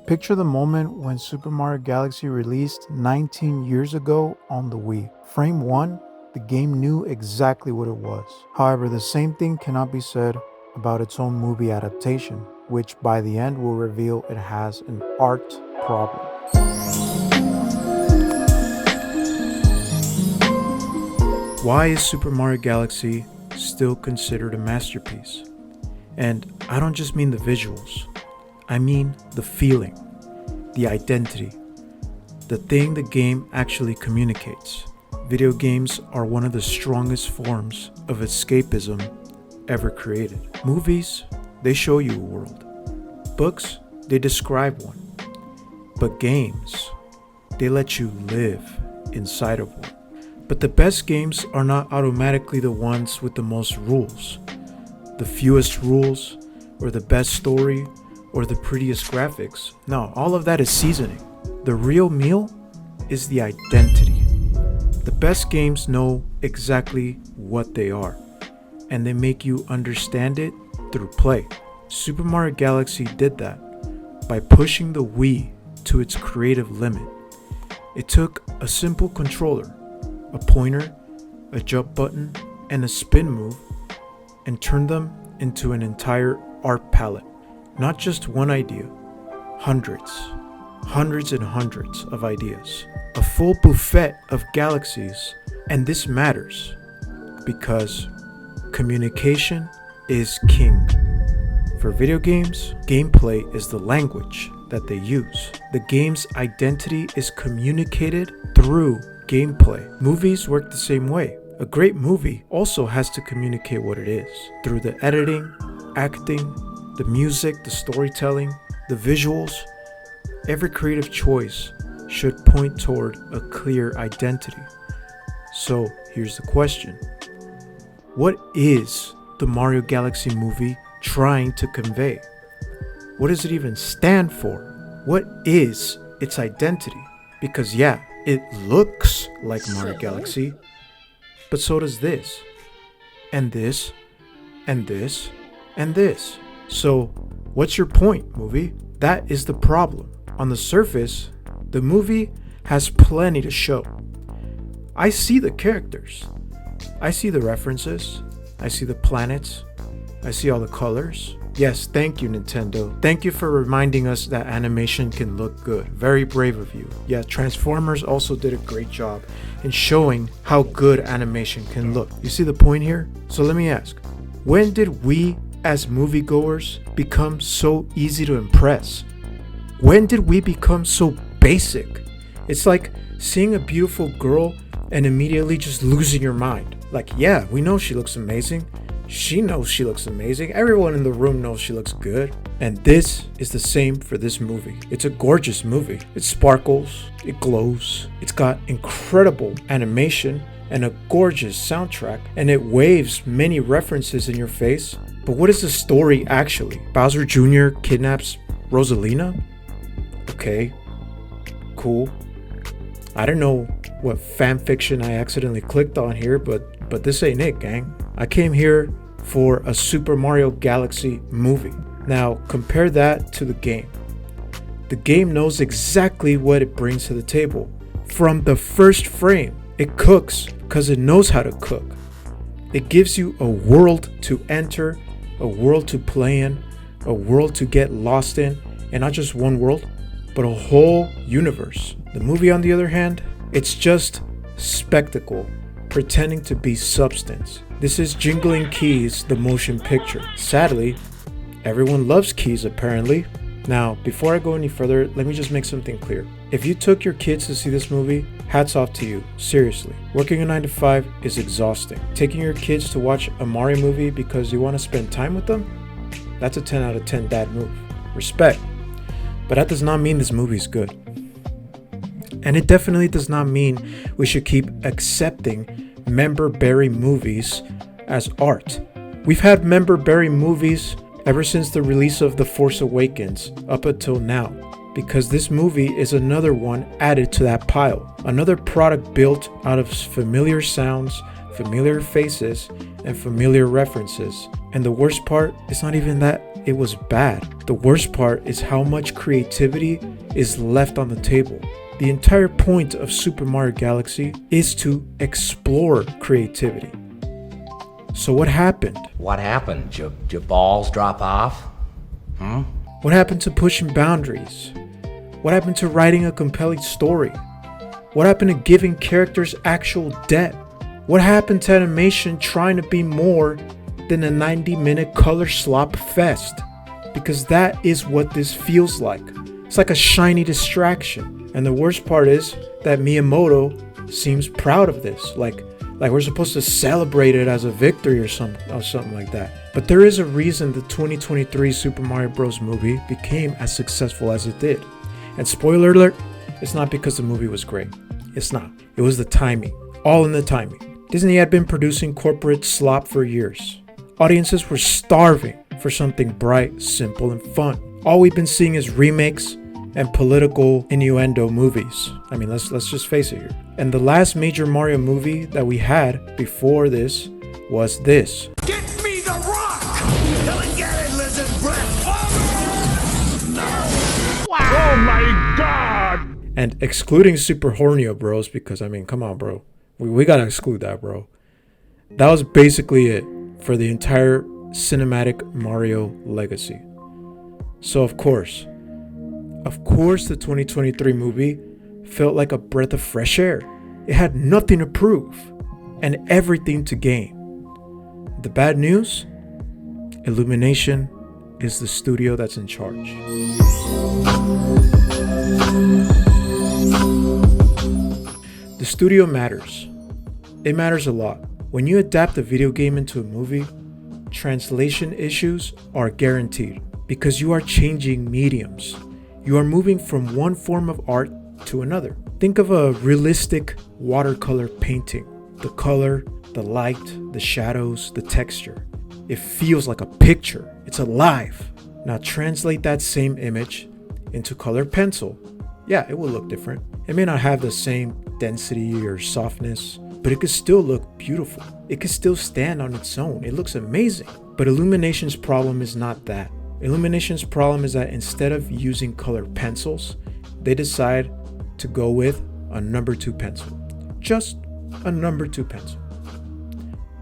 Picture the moment when Super Mario Galaxy released 19 years ago on the Wii. Frame 1, the game knew exactly what it was. However, the same thing cannot be said about its own movie adaptation, which by the end will reveal it has an art problem. Why is Super Mario Galaxy still considered a masterpiece? And I don't just mean the visuals, I mean the feeling, the identity, the thing the game actually communicates. Video games are one of the strongest forms of escapism ever created. Movies, they show you a world. Books, they describe one. But games, they let you live inside of one. But the best games are not automatically the ones with the most rules, the fewest rules, or the best story, or the prettiest graphics. No, all of that is seasoning. The real meal is the identity. The best games know exactly what they are, and they make you understand it through play. Super Mario Galaxy did that by pushing the Wii to its creative limit. It took a simple controller, a pointer, a jump button, and a spin move, and turned them into an entire art palette. Not just one idea, hundreds and hundreds of ideas. A full buffet of galaxies. And this matters because communication is king. For video games, gameplay is the language that they use. The game's identity is communicated through gameplay. Movies work the same way. A great movie also has to communicate what it is through the editing, acting, the music, the storytelling, the visuals. Every creative choice should point toward a clear identity. So here's the question. What is the Mario Galaxy movie trying to convey? What does it even stand for? What is its identity? Because yeah, it looks like Mario Galaxy, but so does this, and this, and this, and this. So what's your point, movie? That is the problem. On the surface, the movie has plenty to show. I see the characters. I see the references. I see the planets. I see all the colors. Yes, thank you, Nintendo. Thank you for reminding us that animation can look good. Very brave of you. Yeah, Transformers also did a great job in showing how good animation can look. You see the point here? So let me ask, when did we as moviegoers become so easy to impress? When did we become so basic? It's like seeing a beautiful girl and immediately just losing your mind. Like, yeah, we know she looks amazing. She knows she looks amazing. Everyone in the room knows she looks good. And this is the same for this movie. It's a gorgeous movie. It sparkles, it glows, it's got incredible animation and a gorgeous soundtrack, and it waves many references in your face. But what is the story actually? Bowser Jr. kidnaps Rosalina? Okay, cool. I don't know what fan fiction I accidentally clicked on here, but this ain't it, gang. I came here for a Super Mario Galaxy movie. Now, compare that to the game. The game knows exactly what it brings to the table. From the first frame, it cooks because it knows how to cook. It gives you a world to enter, a world to play in, a world to get lost in, and not just one world, but a whole universe. The movie, on the other hand, it's just spectacle, pretending to be substance. This is Jingling Keys, the motion picture. Sadly, everyone loves keys apparently. Now, before I go any further, let me just make something clear. If you took your kids to see this movie, hats off to you. Seriously. Working a 9 to 5 is exhausting. Taking your kids to watch a Mario movie because you want to spend time with them? That's a 10 out of 10 dad move. Respect. But that does not mean this movie is good. And it definitely does not mean we should keep accepting member-berry movies as art. We've had member-berry movies ever since the release of The Force Awakens up until now, because this movie is another one added to that pile. Another product built out of familiar sounds, familiar faces, and familiar references. And the worst part is not even that it was bad. The worst part is how much creativity is left on the table. The entire point of Super Mario Galaxy is to explore creativity. So what happened? What happened? Your balls drop off? What happened to pushing boundaries? What happened to writing a compelling story? What happened to giving characters actual depth? What happened to animation trying to be more than a 90-minute color slop fest? Because that is what this feels like. It's like a shiny distraction. And the worst part is that Miyamoto seems proud of this. Like we're supposed to celebrate it as a victory or something like that. But there is a reason the 2023 Super Mario Bros. Movie became as successful as it did. And spoiler alert, it's not because the movie was great. It's not. It was the timing. All in the timing. Disney had been producing corporate slop for years. Audiences were starving for something bright, simple, and fun. All we've been seeing is remakes and political innuendo movies. I mean, let's just face it here. And the last major Mario movie that we had before this was this. Get me the rock! Come and get it, lizard breath! Wow. Oh my god! And excluding Super Hornio Bros, because I mean, come on, bro. We gotta exclude that, bro. That was basically it for the entire cinematic Mario legacy. So of course, the 2023 movie felt like a breath of fresh air. It had nothing to prove and everything to gain. The bad news? Illumination is the studio that's in charge. The studio matters. It matters a lot. When you adapt a video game into a movie, translation issues are guaranteed because you are changing mediums. You are moving from one form of art to another. Think of a realistic watercolor painting. The color, the light, the shadows, the texture. It feels like a picture. It's alive. Now translate that same image into colored pencil. Yeah, it will look different. It may not have the same density or softness, but it could still look beautiful. It could still stand on its own. It looks amazing. But Illumination's problem is not that. Illumination's problem is that instead of using colored pencils, they decide to go with a number 2 pencil. Just a number 2 pencil.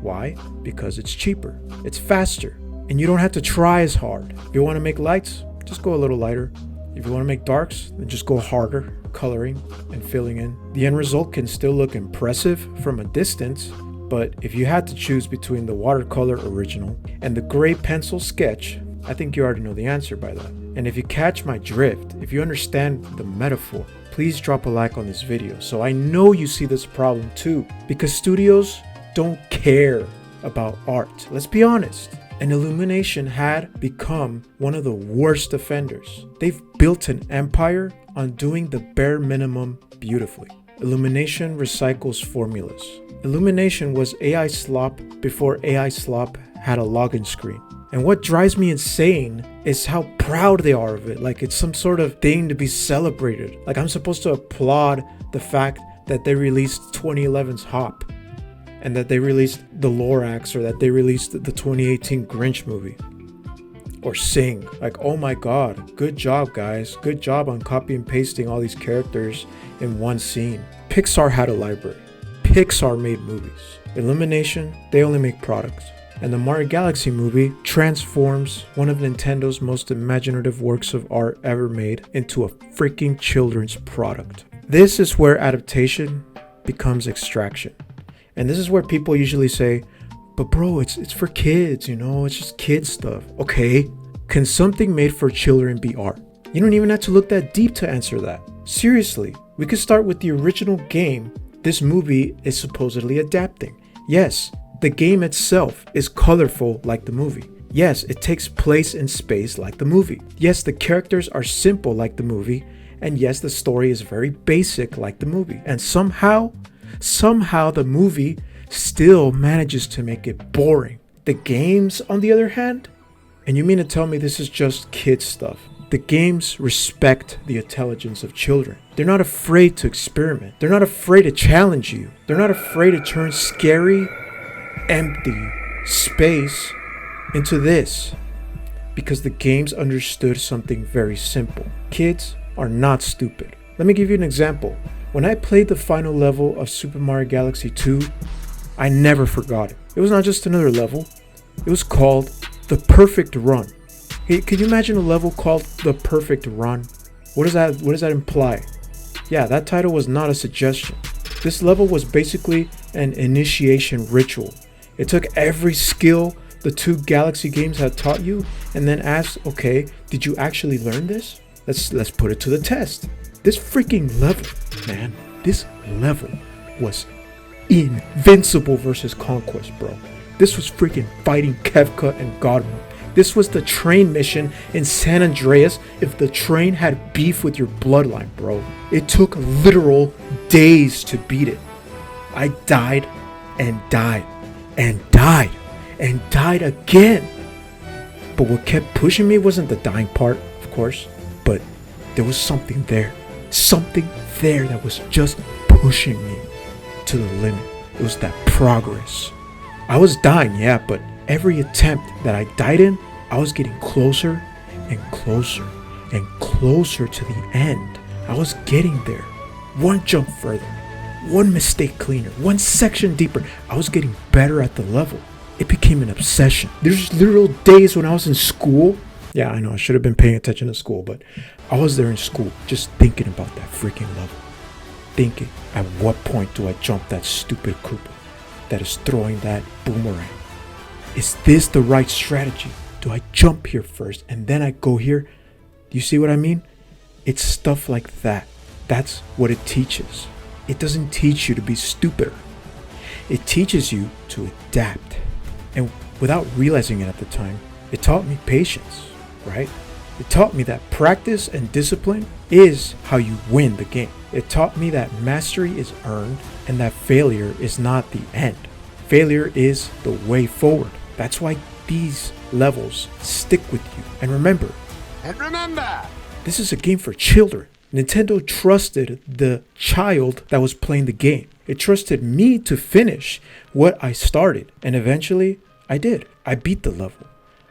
Why? Because it's cheaper, it's faster, and you don't have to try as hard. If you want to make lights, just go a little lighter. If you want to make darks, then just go harder, coloring and filling in. The end result can still look impressive from a distance, but if you had to choose between the watercolor original and the gray pencil sketch, I think you already know the answer by that. And if you catch my drift, if you understand the metaphor, please drop a like on this video so I know you see this problem too, because studios don't care about art. Let's be honest. And Illumination had become one of the worst offenders. They've built an empire on doing the bare minimum beautifully. Illumination recycles formulas. Illumination was AI slop before AI slop had a login screen. And what drives me insane is how proud they are of it. Like it's some sort of thing to be celebrated. Like I'm supposed to applaud the fact that they released 2011's Hop, and that they released the Lorax, or that they released the 2018 Grinch movie, or Sing. Like, oh my god, good job guys, good job on copy and pasting all these characters in one scene. Pixar had a library. Pixar made movies. Illumination, they only make products. And the Mario Galaxy movie transforms one of Nintendo's most imaginative works of art ever made into a freaking children's product. This is where adaptation becomes extraction. And this is where people usually say, but bro, it's for kids, you know, it's just kid stuff. Okay, can something made for children be art? You don't even have to look that deep to answer that. Seriously, we could start with the original game this movie is supposedly adapting. Yes, the game itself is colorful like the movie. Yes, it takes place in space like the movie. Yes, the characters are simple like the movie. And yes, the story is very basic like the movie. And somehow the movie still manages to make it boring. The games, on the other hand, and you mean to tell me this is just kids stuff? The games respect the intelligence of children. They're not afraid to experiment. They're not afraid to challenge you. They're not afraid to turn scary, empty, space into this because the games understood something very simple. Kids are not stupid. Let me give you an example. When I played the final level of Super Mario Galaxy 2, I never forgot it. It was not just another level. It was called The Perfect Run. Hey, can you imagine a level called The Perfect Run? What does that imply? Yeah, that title was not a suggestion. This level was basically an initiation ritual. It took every skill the two Galaxy games had taught you and then asked, okay, did you actually learn this? Let's put it to the test. This freaking level, man, this level was invincible versus Conquest, bro. This was freaking fighting Kefka and Godwin. This was the train mission in San Andreas if the train had beef with your bloodline, bro. It took literal days to beat it. I died and died and died and died again. But what kept pushing me wasn't the dying part, of course, but there was something there. Something there that was just pushing me to the limit. It was that progress. I was dying, yeah, but every attempt that I died in, I was getting closer and closer and closer to the end. I was getting there. One jump further, one mistake cleaner, one section deeper. I was getting better at the level. It became an obsession. There's literal days when I was in school. Yeah, I know I should have been paying attention to school, but I was there in school just thinking about that freaking level. Thinking, at what point do I jump that stupid Koopa that is throwing that boomerang? Is this the right strategy? Do I jump here first and then I go here? Do you see what I mean? It's stuff like that. That's what it teaches. It doesn't teach you to be stupider. It teaches you to adapt. And without realizing it at the time, it taught me patience, right? It taught me that practice and discipline is how you win the game. It taught me that mastery is earned and that failure is not the end. Failure is the way forward. That's why these levels stick with you. And remember, this is a game for children. Nintendo trusted the child that was playing the game. It trusted me to finish what I started. And eventually, I did. I beat the level.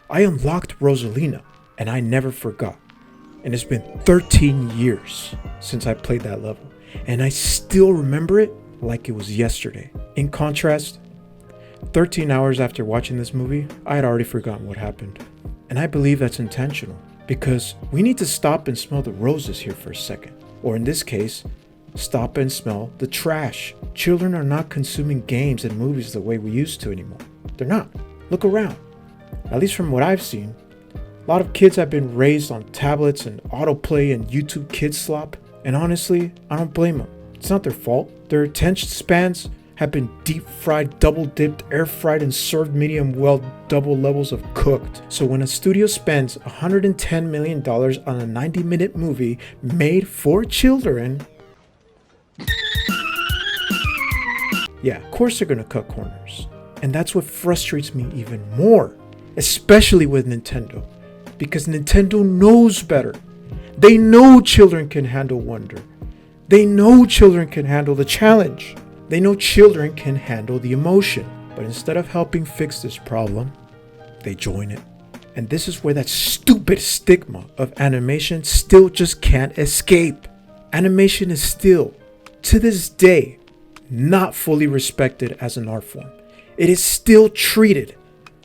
I unlocked Rosalina, and I never forgot. And it's been 13 years since I played that level. And I still remember it like it was yesterday. In contrast, 13 hours after watching this movie, I had already forgotten what happened. And I believe that's intentional. Because we need to stop and smell the roses here for a second. Or in this case, stop and smell the trash. Children are not consuming games and movies the way we used to anymore. They're not. Look around. At least from what I've seen, a lot of kids have been raised on tablets and autoplay and YouTube Kids slop. And honestly, I don't blame them. It's not their fault. Their attention spans have been deep fried, double dipped, air fried, and served medium well, double levels of cooked. So when a studio spends $110 million on a 90-minute movie made for children, yeah, of course they're gonna cut corners. And that's what frustrates me even more, especially with Nintendo, because Nintendo knows better. They know children can handle wonder. They know children can handle the challenge. They know children can handle the emotion. But instead of helping fix this problem, they join it. And this is where that stupid stigma of animation still just can't escape. Animation is still, to this day, not fully respected as an art form. It is still treated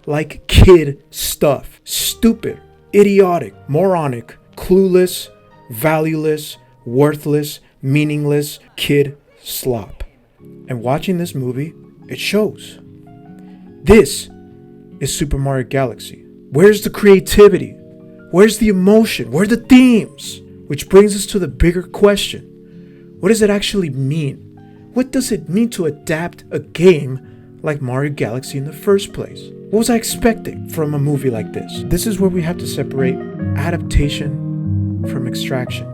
like kid stuff. Stupid, idiotic, moronic, clueless, valueless, worthless, meaningless kid slop. And watching this movie, it shows. This is Super Mario Galaxy. Where's the creativity? Where's the emotion? Where are the themes? Which brings us to the bigger question. What does it actually mean? What does it mean to adapt a game like Mario Galaxy in the first place? What was I expecting from a movie like this? This is where we have to separate adaptation from extraction.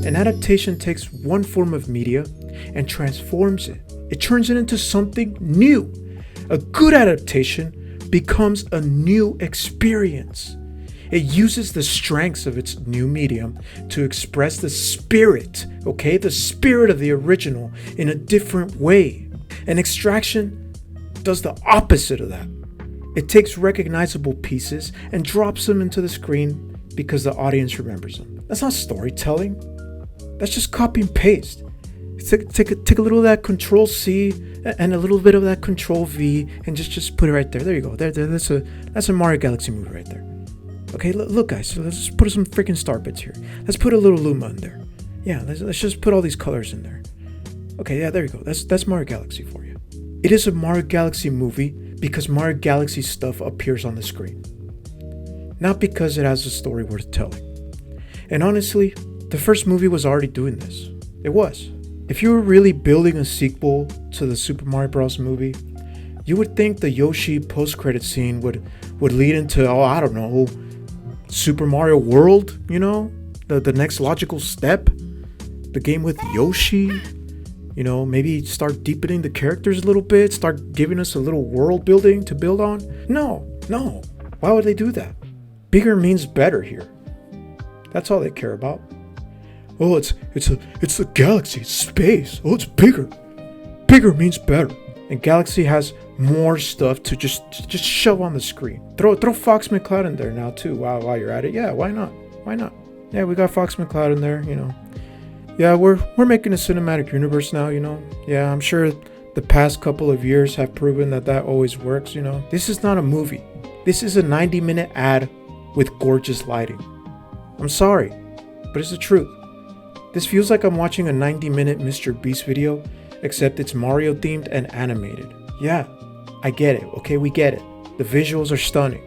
An adaptation takes one form of media and transforms it. It turns it into something new. A good adaptation becomes a new experience. It uses the strengths of its new medium to express the spirit, okay? The spirit of the original in a different way. And Extraction does the opposite of that. It takes recognizable pieces and drops them into the screen because the audience remembers them. That's not storytelling. That's just copy and paste. Take a little of that Control C and a little bit of that Control V and just put it right there. There you go. That's a Mario Galaxy movie right there. Okay, look guys, so let's just put some freaking star bits here. Let's put a little Luma in there. Yeah, let's just put all these colors in there. Okay, yeah, there you go. That's Mario Galaxy for you. It is a Mario Galaxy movie because Mario Galaxy stuff appears on the screen, not because it has a story worth telling. And honestly, the first movie was already doing this. It was. If you were really building a sequel to the Super Mario Bros. Movie, you would think the Yoshi post-credit scene would lead into, I don't know, Super Mario World, you know? The next logical step? The game with Yoshi? You know, maybe start deepening the characters a little bit, start giving us a little world building to build on? No. Why would they do that? Bigger means better here. That's all they care about. Oh, it's the galaxy, it's space. Oh, it's bigger. Bigger means better. And Galaxy has more stuff to just shove on the screen. Throw Fox McCloud in there now too. While you're at it, yeah, why not? Yeah, we got Fox McCloud in there. You know, yeah, we're making a cinematic universe now. You know, yeah, I'm sure the past couple of years have proven that always works. You know, this is not a movie. This is a 90-minute ad with gorgeous lighting. I'm sorry, but it's the truth. This feels like I'm watching a 90-minute Mr. Beast video, except it's Mario themed and animated. Yeah, I get it, okay, we get it. The visuals are stunning.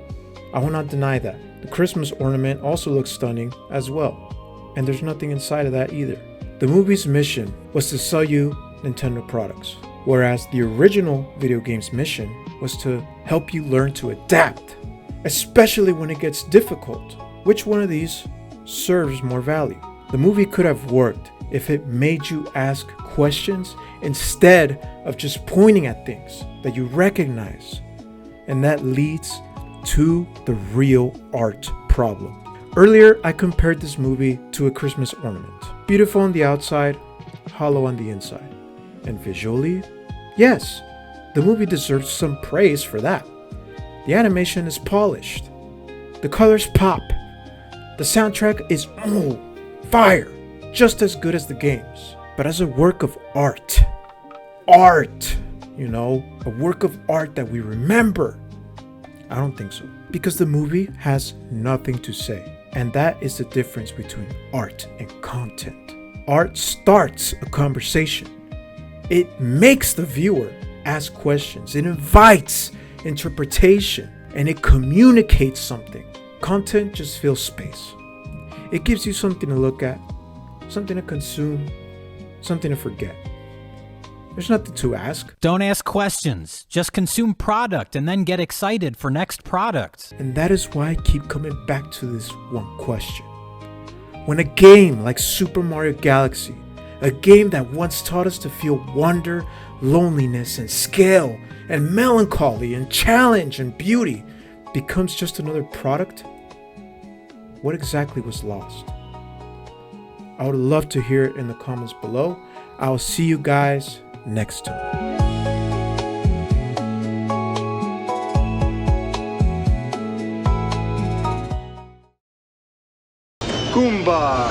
I will not deny that. The Christmas ornament also looks stunning as well. And there's nothing inside of that either. The movie's mission was to sell you Nintendo products, whereas the original video game's mission was to help you learn to adapt, especially when it gets difficult. Which one of these serves more value? The movie could have worked if it made you ask questions instead of just pointing at things that you recognize. And that leads to the real art problem. Earlier, I compared this movie to a Christmas ornament. Beautiful on the outside, hollow on the inside. And visually, yes, the movie deserves some praise for that. The animation is polished. The colors pop. The soundtrack is fire, just as good as the games. But as a work of art, you know, a work of art that we remember, I don't think so. Because the movie has nothing to say. And that is the difference between art and content. Art starts a conversation. It makes the viewer ask questions. It invites interpretation. And it communicates something. Content just fills space. It gives you something to look at, something to consume, something to forget. There's nothing to ask. Don't ask questions. Just consume product and then get excited for next product. And that is why I keep coming back to this one question. When a game like Super Mario Galaxy, a game that once taught us to feel wonder, loneliness, and scale, and melancholy, and challenge, and beauty, becomes just another product, what exactly was lost? I would love to hear it in the comments below. I will see you guys next time. Goomba!